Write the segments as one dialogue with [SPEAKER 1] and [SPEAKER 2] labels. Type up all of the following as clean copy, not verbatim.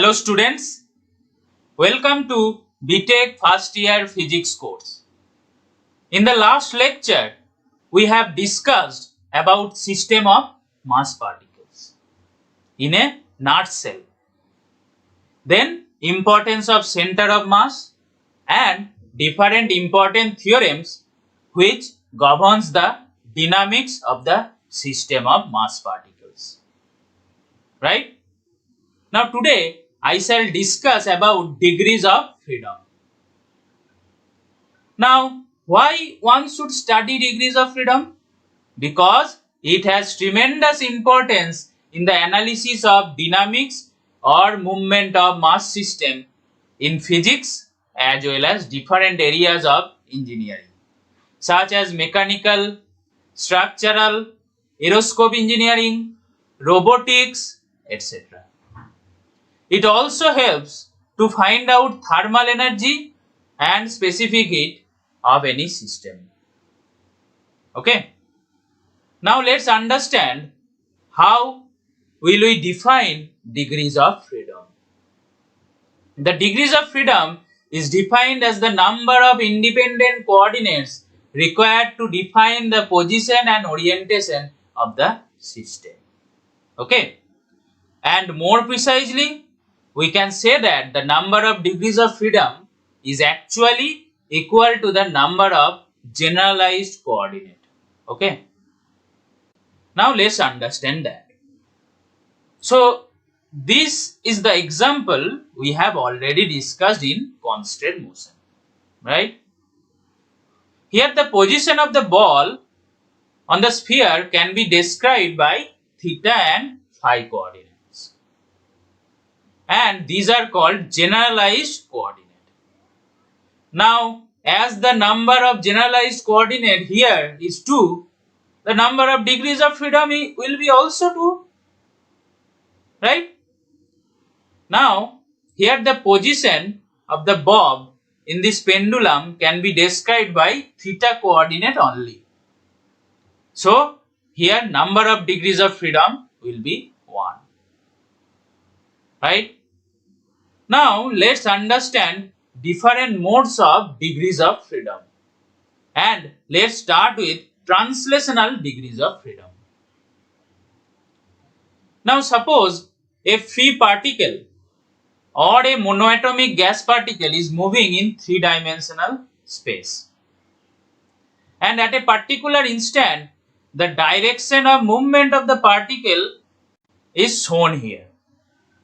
[SPEAKER 1] Hello students, welcome to BTech first year physics course. In the last lecture, we have discussed about system of mass particles in a nutshell. Then importance of center of mass and different important theorems which governs the dynamics of the system of mass particles. Right? Now today I shall discuss about degrees of freedom. Now, why one should study degrees of freedom? Because it has tremendous importance in the analysis of dynamics or movement of mass system in physics as well as different areas of engineering such as mechanical, structural, aerospace engineering, robotics, etc. It also helps to find out thermal energy and specific heat of any system. Okay. Now let's understand how will we define degrees of freedom. The degrees of freedom is defined as the number of independent coordinates required to define the position and orientation of the system. Okay. And more precisely, we can say that the number of degrees of freedom is actually equal to the number of generalized coordinate. Okay. Now let's understand that. So this is the example we have already discussed in constant motion, right? Here the position of the ball on the sphere can be described by theta and phi coordinates. And these are called generalized coordinate. Now, as the number of generalized coordinate here is 2, the number of degrees of freedom will be also 2, right? Now, here the position of the bob in this pendulum can be described by theta coordinate only. So, here number of degrees of freedom will be 1, right? Now, let's understand different modes of degrees of freedom. And let's start with translational degrees of freedom. Now, suppose a free particle or a monoatomic gas particle is moving in three-dimensional space. And at a particular instant, the direction of movement of the particle is shown here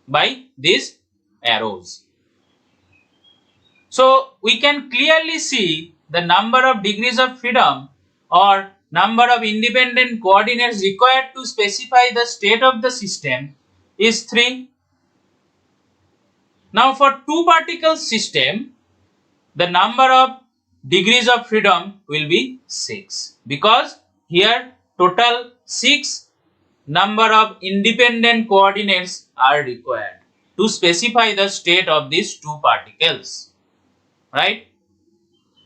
[SPEAKER 1] by these arrows. So, we can clearly see the number of degrees of freedom or number of independent coordinates required to specify the state of the system is 3. Now, for two particle system, the number of degrees of freedom will be 6 because here total 6 number of independent coordinates are required to specify the state of these two particles, right?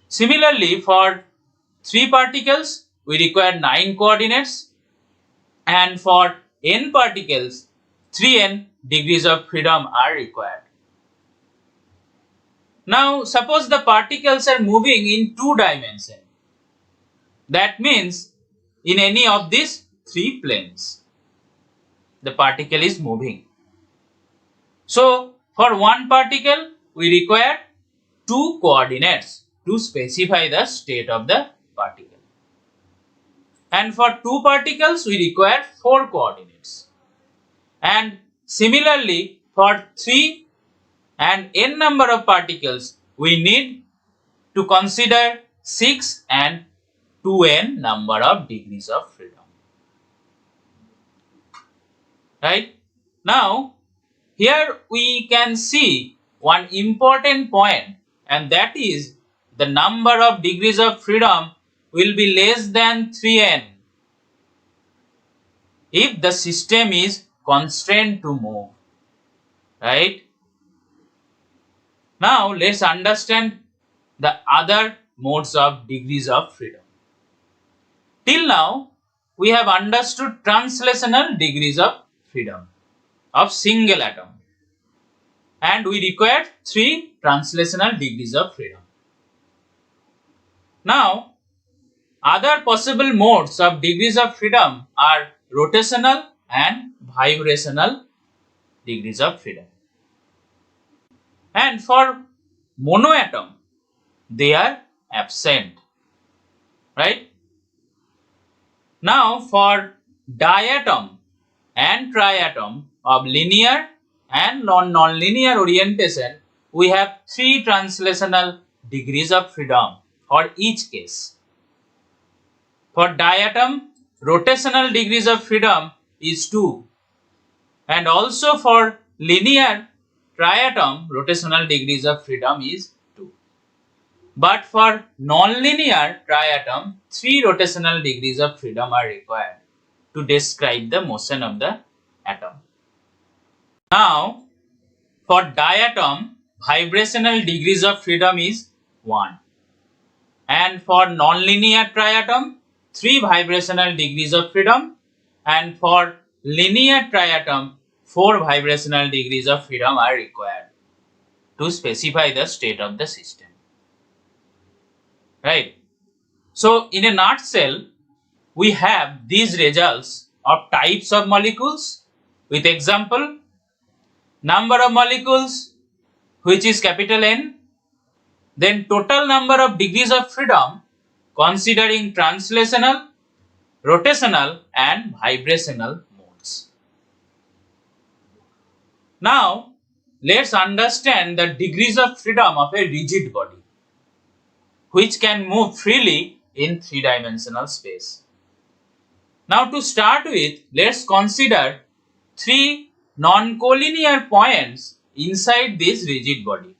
[SPEAKER 1] Similarly, for 3 particles we require 9 coordinates, and for n particles 3n degrees of freedom are required. Now, suppose the particles are moving in 2 dimensions. That means in any of these 3 planes, the particle is moving. So, for one particle, we require 2 coordinates to specify the state of the particle. And for 2 particles, we require 4 coordinates. And similarly, for 3 and n number of particles, we need to consider 6 and 2n number of degrees of freedom. Right? Now, here we can see one important point, and that is the number of degrees of freedom will be less than 3n if the system is constrained to move. Right? Now, let's understand the other modes of degrees of freedom. Till now, we have understood translational degrees of freedom of single atom. and we require 3 translational degrees of freedom. Now, other possible modes of degrees of freedom are rotational and vibrational degrees of freedom. And for monoatom, they are absent, right? Now, for diatom and triatom of linear and non-linear orientation, we have 3 translational degrees of freedom for each case. For diatom, rotational degrees of freedom is 2, and also for linear triatom, rotational degrees of freedom is 2. But for non-linear triatom, 3 rotational degrees of freedom are required to describe the motion of the atom. Now, for diatom, vibrational degrees of freedom is 1. And for non-linear triatom, 3 vibrational degrees of freedom. And for linear triatom, 4 vibrational degrees of freedom are required to specify the state of the system. Right? So, in a nutshell, we have these results of types of molecules with example, number of molecules which is capital N, then total number of degrees of freedom considering translational, rotational and vibrational modes. Now, let's understand the degrees of freedom of a rigid body which can move freely in 3-dimensional space. Now, to start with, let's consider 3 non-collinear points inside this rigid body.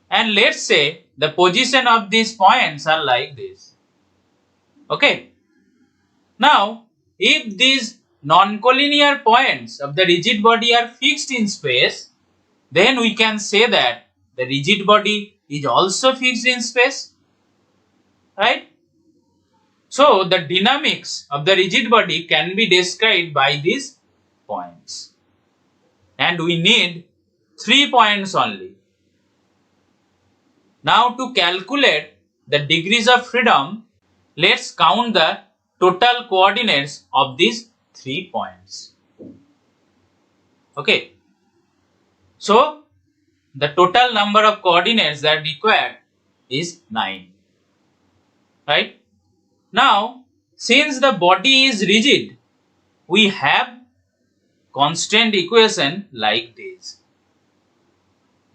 [SPEAKER 1] And let's say the position of these points are like this. Okay. Now, if these non-collinear points of the rigid body are fixed in space, then we can say that the rigid body is also fixed in space. Right? So, the dynamics of the rigid body can be described by these points. And we need 3 points only. Now, to calculate the degrees of freedom, let's count the total coordinates of these 3 points. Okay. So, the total number of coordinates that required is 9. Right? Now, since the body is rigid, we have constant equation like this.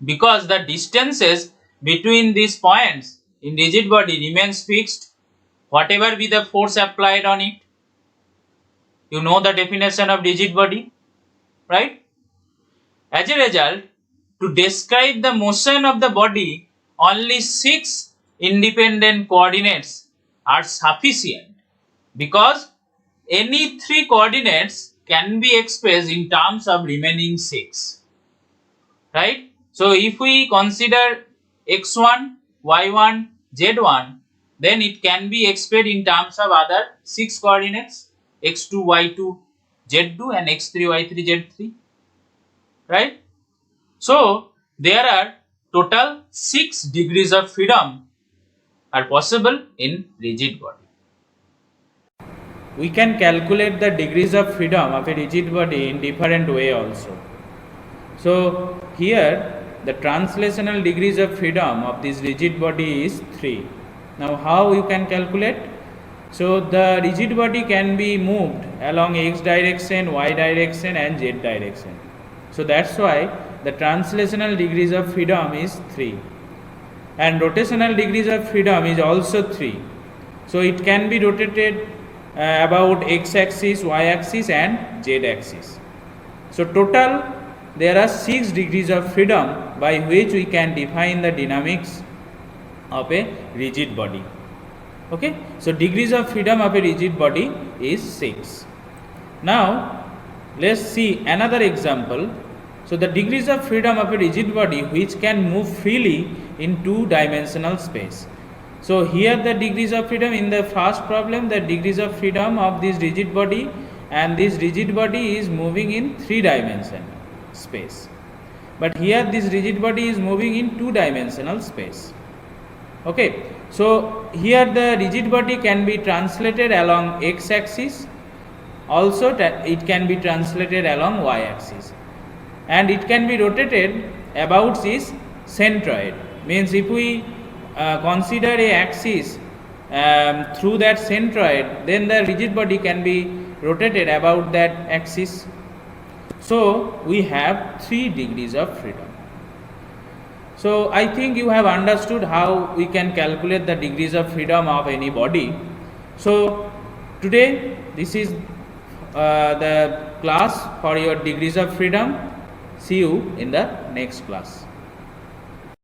[SPEAKER 1] Because the distances between these points in rigid body remains fixed, whatever be the force applied on it. You know the definition of rigid body, right? As a result, to describe the motion of the body, only 6 independent coordinates are sufficient because any 3 coordinates can be expressed in terms of remaining 6. Right? So, if we consider x1, y1, z1, then it can be expressed in terms of other 6 coordinates x2, y2, z2 and x3, y3, z3. Right? So, there are total 6 degrees of freedom are possible in rigid body.
[SPEAKER 2] We can calculate the degrees of freedom of a rigid body in different way also. So, here the translational degrees of freedom of this rigid body is 3. Now, how you can calculate? So, the rigid body can be moved along x direction, y direction and z direction. So, that's why the translational degrees of freedom is 3. And rotational degrees of freedom is also 3. So, it can be rotated about x axis, y axis and z axis. So, total there are 6 degrees of freedom by which we can define the dynamics of a rigid body. Okay. So, degrees of freedom of a rigid body is 6. Now, let's see another example. So, the degrees of freedom of a rigid body which can move freely in 2-dimensional space. So, here the degrees of freedom in the first problem, the degrees of freedom of this rigid body, and this rigid body is moving in 3 dimension space. but here this rigid body is moving in two-dimensional space. Okay, so here the rigid body can be translated along x-axis, also it can be translated along y-axis, and it can be rotated about its centroid. Means if we consider a axis through that centroid, then the rigid body can be rotated about that axis. So we have 3 degrees of freedom. So I think you have understood how we can calculate the degrees of freedom of any body. So today this is the class for your degrees of freedom. See you in the next class.